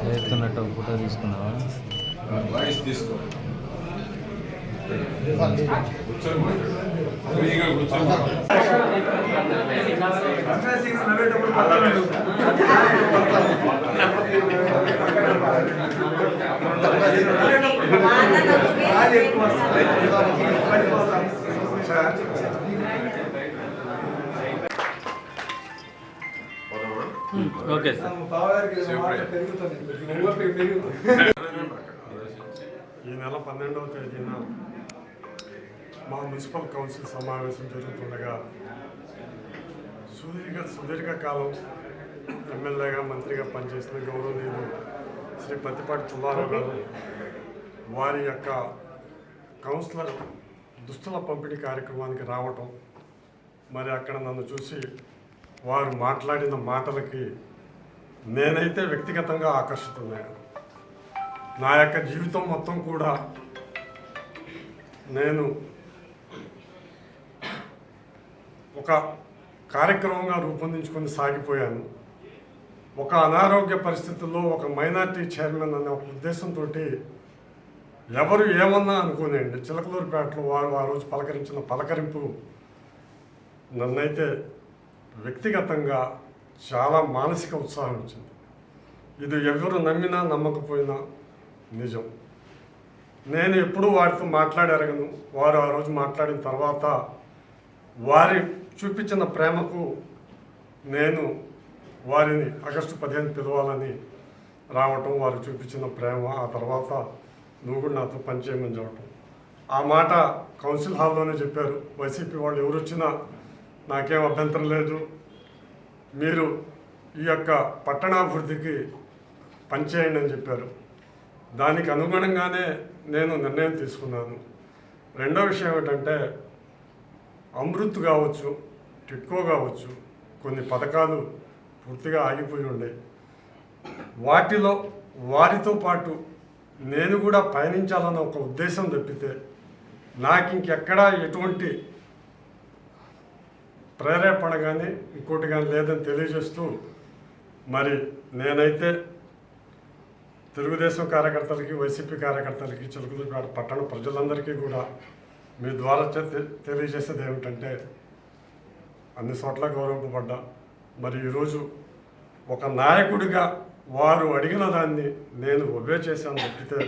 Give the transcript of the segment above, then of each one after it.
వేస్తున్నట్టు photo తీసుకున్నావా? Voice తీసుకో. Okay sir. ఈ నెల 12వ తేదీన మా మున్సిపల్ కౌన్సిల్ సమావేశం జరుగుతుండగా సుదీర్ఘకాలం ఎమ్మెల్యేగా మంత్రిగా పనిచేసిన గౌరవనీయులు శ్రీ పత్తిపాటి పుల్లారావు గారు వారి యొక్క కౌన్సిలర్ దుస్తుల పంపిణీ కార్యక్రమానికి రావటం, మరి అక్కడ నన్ను చూసి వారు మాట్లాడిన మాటలకి నేనైతే వ్యక్తిగతంగా ఆకర్షితున్నాను. నా యొక్క జీవితం మొత్తం కూడా నేను ఒక కార్యక్రమంగా రూపొందించుకొని సాగిపోయాను. ఒక అనారోగ్య పరిస్థితుల్లో ఒక మైనార్టీ చైర్మన్ అనే ఒక ఉద్దేశంతో ఎవరు ఏమన్నా అనుకోనండి, చిలకలూరుపేటలో వారు ఆ రోజు పలకరించిన పలకరింపు నన్నైతే వ్యక్తిగతంగా చాలా మానసిక ఉత్సాహం ఇచ్చింది. ఇది ఎవరు నమ్మినా నమ్మకపోయినా నిజం. నేను ఎప్పుడూ వారితో మాట్లాడెరగను. వారు ఆ రోజు మాట్లాడిన తర్వాత వారి చూపించిన ప్రేమకు నేను వారిని ఆగస్టు 15 పిలవాలని రావటం, వారు చూపించిన ప్రేమ, ఆ తర్వాత నువ్వు కూడా నాతో పనిచేయమని చెప్పటం. ఆ మాట కౌన్సిల్ హాల్లోనే చెప్పారు. వైసీపీ వాళ్ళు ఎవరు వచ్చినా నాకేం అభ్యంతరం లేదు, మీరు ఈ యొక్క పట్టణాభివృద్ధికి పనిచేయండి అని చెప్పారు. దానికి అనుగుణంగానే నేను నిర్ణయం తీసుకున్నాను. రెండో విషయం ఏమిటంటే, అమృత్ కావచ్చు, టిట్కో కావచ్చు, కొన్ని పథకాలు పూర్తిగా ఆగిపోయి ఉండే, వాటిలో వారితో పాటు నేను కూడా పయనించాలన్న ఒక ఉద్దేశం తప్పితే నాకు ఇంకెక్కడా ఎటువంటి ప్రేరేపణ కానీ ఇంకోటి కానీ లేదని తెలియజేస్తూ, మరి నేనైతే తెలుగుదేశం కార్యకర్తలకి, వైసీపీ కార్యకర్తలకి, చిలకలూరుపేట పట్టణ ప్రజలందరికీ కూడా మీ ద్వారా తెలియజేసేది ఏమిటంటే, అన్ని చోట్ల గౌరవింపబడ్డా, మరి ఈరోజు ఒక నాయకుడిగా వారు అడిగిన దాన్ని నేను ఒబే చేశాను తప్పితే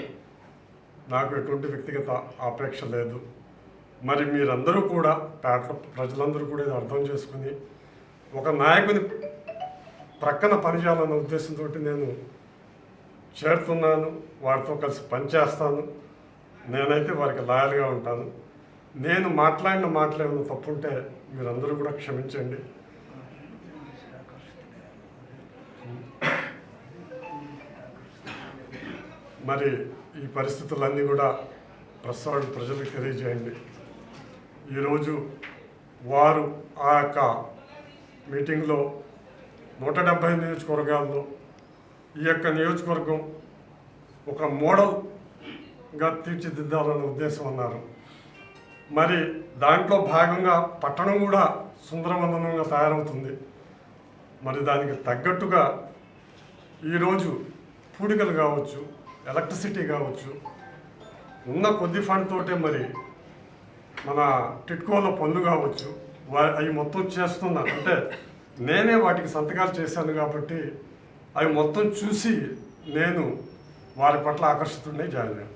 నాకు ఎటువంటి వ్యక్తిగత ఆపేక్ష లేదు. మరి మీరందరూ కూడా, పేట ప్రజలందరూ కూడా ఇది అర్థం చేసుకుని ఒక నాయకుని ప్రక్కన పనిచేయాలన్న ఉద్దేశంతో నేను చేరుతున్నాను. వారితో కలిసి పనిచేస్తాను. నేనైతే వారికి లాయల్గా ఉంటాను. నేను మాట్లాడిన మాటలు ఏమైనా తప్పుంటే మీరందరూ కూడా క్షమించండి. మరి ఈ పరిస్థితులన్నీ కూడా ప్రజలకు తెలియజేయండి. ఈరోజు వారు ఆ యొక్క మీటింగ్లో 170 నియోజకవర్గాల్లో ఈ యొక్క నియోజకవర్గం ఒక మోడల్గా తీర్చిదిద్దాలన్న ఉద్దేశం అన్నారు. మరి దాంట్లో భాగంగా పట్టణం కూడా సుందరవందనంగా తయారవుతుంది. మరి దానికి తగ్గట్టుగా ఈరోజు పూడికలు కావచ్చు, ఎలక్ట్రిసిటీ కావచ్చు, ఉన్న కొద్ది ఫండ్ తోటే మరి మన టిట్కోలో పనులు కావచ్చు, అవి మొత్తం చేస్తున్నా. అంటే నేనే వాటికి సంతకాలు చేశాను కాబట్టి అవి మొత్తం చూసి నేను వారి పట్ల ఆకర్షితుడిని జాయిన్ అయ్యాను.